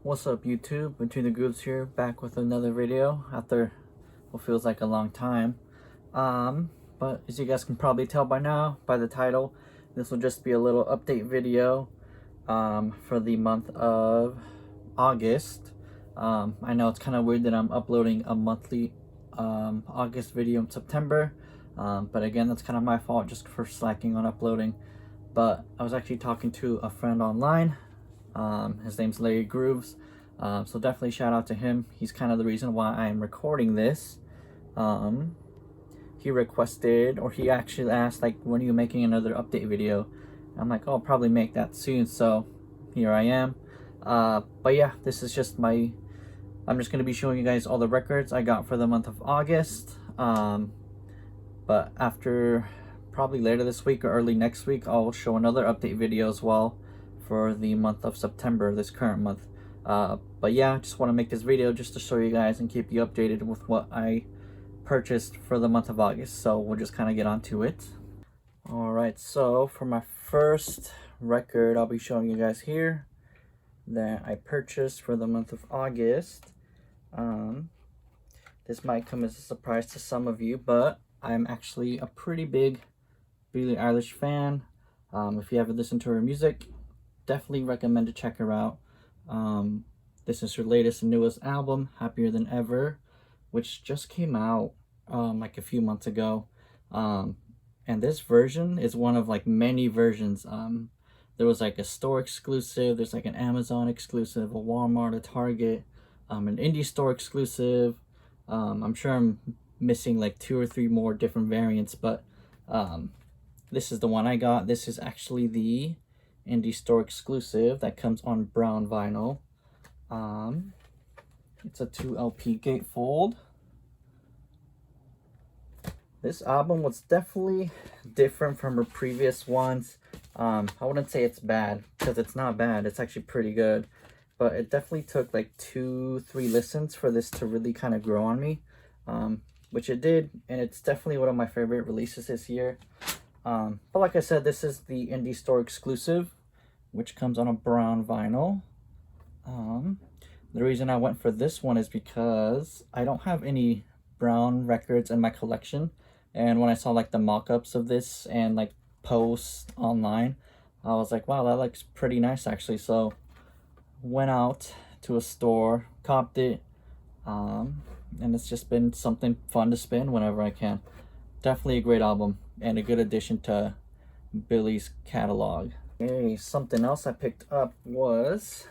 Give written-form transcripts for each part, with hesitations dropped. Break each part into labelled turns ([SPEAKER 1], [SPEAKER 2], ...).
[SPEAKER 1] What's up YouTube? Between the Grooves here, back with another video after what feels like a long time. But as you guys can probably tell by now, by the title, this will just be a little update video for the month of August. I know it's kind of weird that I'm uploading a monthly August video in September, but again, that's kind of my fault just for slacking on uploading. But I was actually talking to a friend online. His name's Larry Grooves, so definitely shout out to him. He's kind of the reason why I'm recording this. He requested, or he actually asked, like, when are you making another update video? I'm like, oh, I'll probably make that soon, so here I am. But yeah, this is just I'm just going to be showing you guys all the records I got for the month of August. But after, probably later this week or early next week, I'll show another update video as well for the month of September, this current month. But yeah, I just want to make this video just to show you guys and keep you updated with what I purchased for the month of August. So we'll just kind of get on to it. Alright, so for my first record, I'll be showing you guys here that I purchased for the month of August. This might come as a surprise to some of you, but I'm actually a pretty big Billie Eilish fan. If you haven't listened to her music, definitely recommend to check her out. This is her latest and newest album, Happier Than Ever, which just came out like a few months ago. And this version is one of like many versions. There was like a store exclusive, there's like an Amazon exclusive, a Walmart, a Target, an indie store exclusive. I'm sure I'm missing like 2 or 3 more different variants, but this is the one I got. This is actually the indie store exclusive that comes on brown vinyl. It's a 2 LP gatefold. This album was definitely different from her previous ones. I wouldn't say it's bad, because it's not bad. It's actually pretty good, but it definitely took like 2-3 listens for this to really kind of grow on me, which it did, and it's definitely one of my favorite releases this year. But like I said, this is the indie store exclusive, which comes on a brown vinyl. The reason I went for this one is because I don't have any brown records in my collection, and when I saw like the mock-ups of this and like posts online, I was like, wow, that looks pretty nice actually. So went out to a store, copped it, and it's just been something fun to spin whenever I can. Definitely a great album and a good addition to Billie's catalog. Okay, something else I picked up was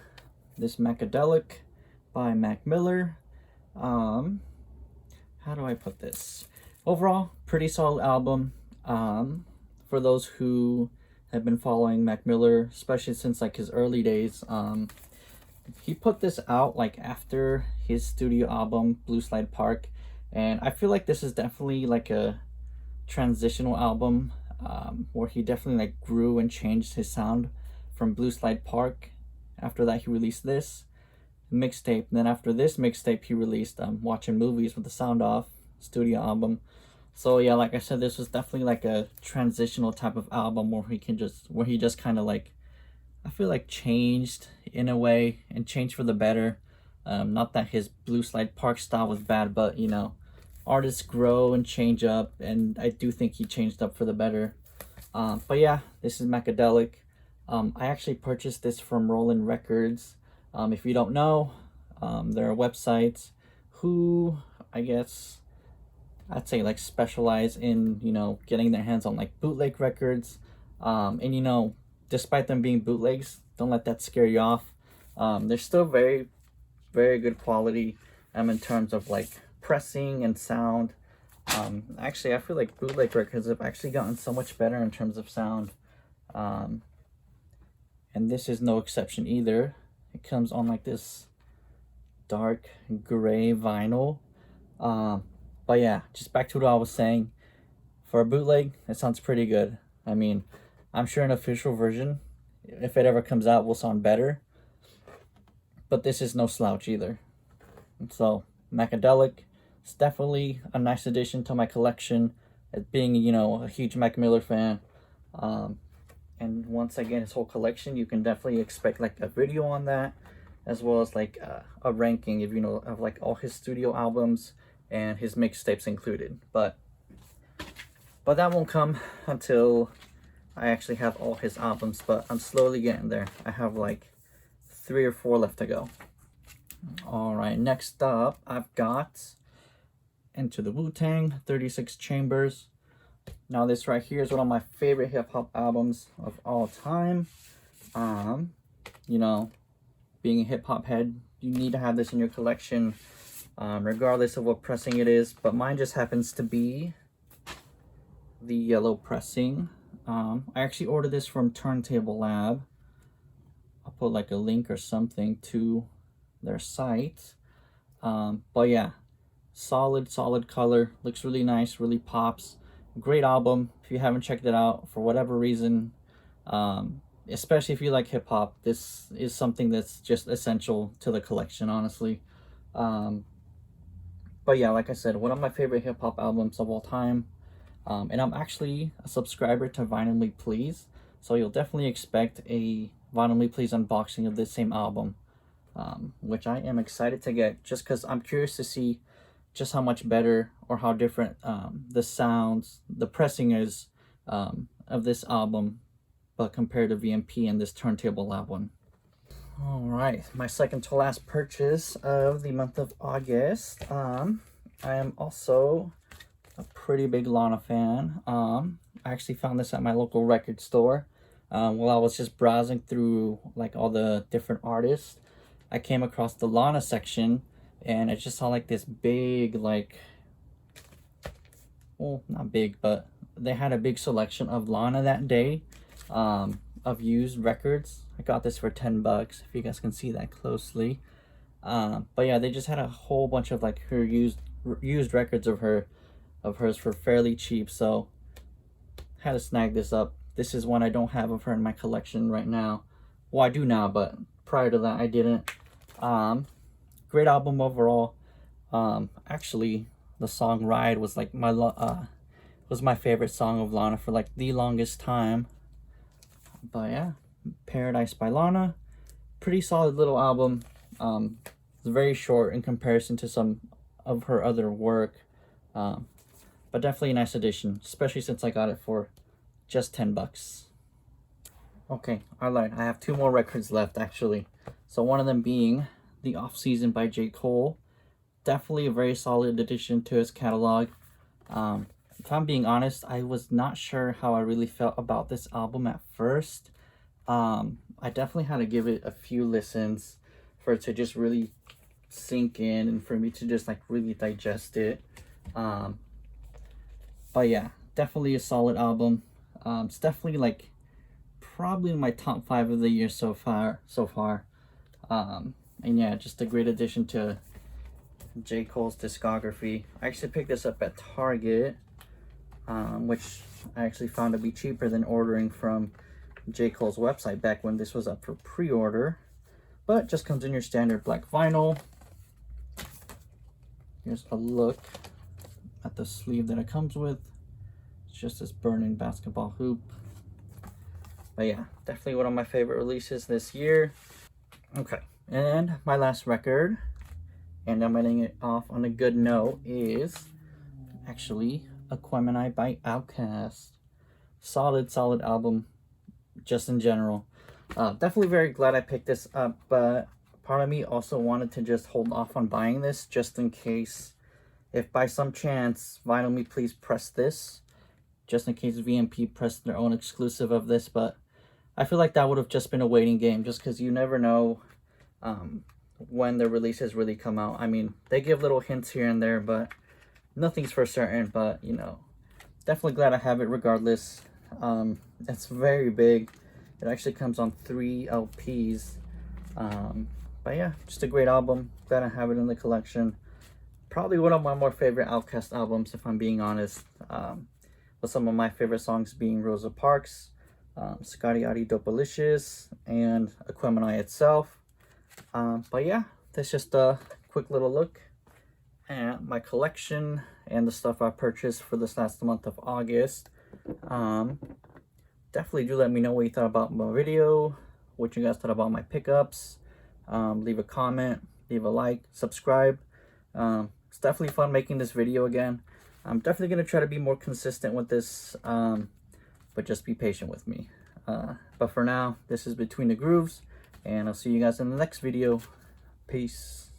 [SPEAKER 1] this Macadelic by Mac Miller. How do I put this? Overall, pretty solid album. For those who have been following Mac Miller, especially since like his early days, he put this out like after his studio album Blue Slide Park, and I feel like this is definitely like a transitional album, where he definitely like grew and changed his sound from Blue Slide Park. After that, he released this mixtape, and then after this mixtape, he released Watching Movies with the Sound Off studio album. So yeah, like I said, this was definitely like a transitional type of album where he just kind of like, I feel like changed in a way, and changed for the better. Not that his Blue Slide Park style was bad, but you know, artists grow and change up, and I do think he changed up for the better. But yeah, this is Macadelic. I actually purchased this from Roland Records. If you don't know, there are websites who, I guess, I'd say like specialize in, you know, getting their hands on like bootleg records. And you know, despite them being bootlegs, don't let that scare you off. They're still very, very good quality in terms of like pressing and sound. Actually, I feel like bootleg records have actually gotten so much better in terms of sound. And this is no exception either. It comes on like this dark gray vinyl. But yeah, just back to what I was saying. For a bootleg, it sounds pretty good. I mean, I'm sure an official version, if it ever comes out, will sound better. But this is no slouch either. So, Macadelic, it's definitely a nice addition to my collection, as being, you know, a huge Mac Miller fan. And once again, his whole collection, you can definitely expect like a video on that. as well as like a ranking, if you know, of like all his studio albums and his mixtapes included. But that won't come until I actually have all his albums, but I'm slowly getting there. I have like 3 or 4 left to go. All right, next up, I've got Into the Wu-Tang, 36 Chambers. Now this right here is one of my favorite hip-hop albums of all time. You know, being a hip-hop head, you need to have this in your collection, regardless of what pressing it is. But mine just happens to be the yellow pressing. I actually ordered this from Turntable Lab. I'll put like a link or something to their site. But yeah, solid color, looks really nice, really pops. Great album. If you haven't checked it out for whatever reason, especially if you like hip-hop, this is something that's just essential to the collection, honestly. But yeah, like I said, one of my favorite hip-hop albums of all time. And I'm actually a subscriber to Vinyl Me Please, so you'll definitely expect a Vinyl Me Please unboxing of this same album, which I am excited to get, just because I'm curious to see just how much better or how different the sounds, the pressing is of this album, but compared to VMP and this Turntable Lab one. All right, my second to last purchase of the month of August. I am also a pretty big Lana fan. I actually found this at my local record store. While I was just browsing through like all the different artists, I came across the Lana section, and I just saw like this big, like, well, not big, but they had a big selection of Lana that day, of used records. I got this for $10, if you guys can see that closely. But yeah, they just had a whole bunch of like her used records of hers for fairly cheap, so had to snag this up. This is one I don't have of her in my collection right now. Well, I do now, but prior to that I didn't. Great album overall. Actually, the song Ride was like my favorite song of Lana for like the longest time. But yeah, Paradise by Lana, pretty solid little album. It's very short in comparison to some of her other work, but definitely a nice addition, especially since I got it for just $10. Okay, I lied. I have 2 more records left actually. So one of them being The Off Season by J. Cole. Definitely a very solid addition to his catalog. If I'm being honest, I was not sure how I really felt about this album at first. I definitely had to give it a few listens for it to just really sink in and for me to just like really digest it. But yeah, definitely a solid album. It's definitely like probably my top 5 of the year so far. And yeah, just a great addition to J. Cole's discography. I actually picked this up at Target, which I actually found to be cheaper than ordering from J. Cole's website back when this was up for pre-order. But just comes in your standard black vinyl. Here's a look at the sleeve that it comes with. It's just this burning basketball hoop. But yeah, definitely one of my favorite releases this year. Okay, and my last record, and I'm ending it off on a good note, is actually Aquemini by Outkast. Solid album, just in general. Definitely very glad I picked this up, but part of me also wanted to just hold off on buying this just in case, if by some chance Vinyl Me Please press this, just in case VMP pressed their own exclusive of this. But I feel like that would have just been a waiting game, just because you never know when the releases really come out. I mean, they give little hints here and there, but nothing's for certain. But you know, definitely glad I have it regardless. It's very big. It actually comes on 3 LPs. But yeah, just a great album. Glad I have it in the collection. Probably one of my more favorite Outkast albums, if I'm being honest. With some of my favorite songs being Rosa Parks, Scotty Addy Dopalicious, and Aquemini itself. But yeah, that's just a quick little look at my collection and the stuff I purchased for this last month of August. Definitely do let me know what you thought about my video, what you guys thought about my pickups. leave a comment, leave a like, subscribe. It's definitely fun making this video again. I'm definitely going to try to be more consistent with this, but just be patient with me. But for now, this is Between the Grooves, and I'll see you guys in the next video. Peace.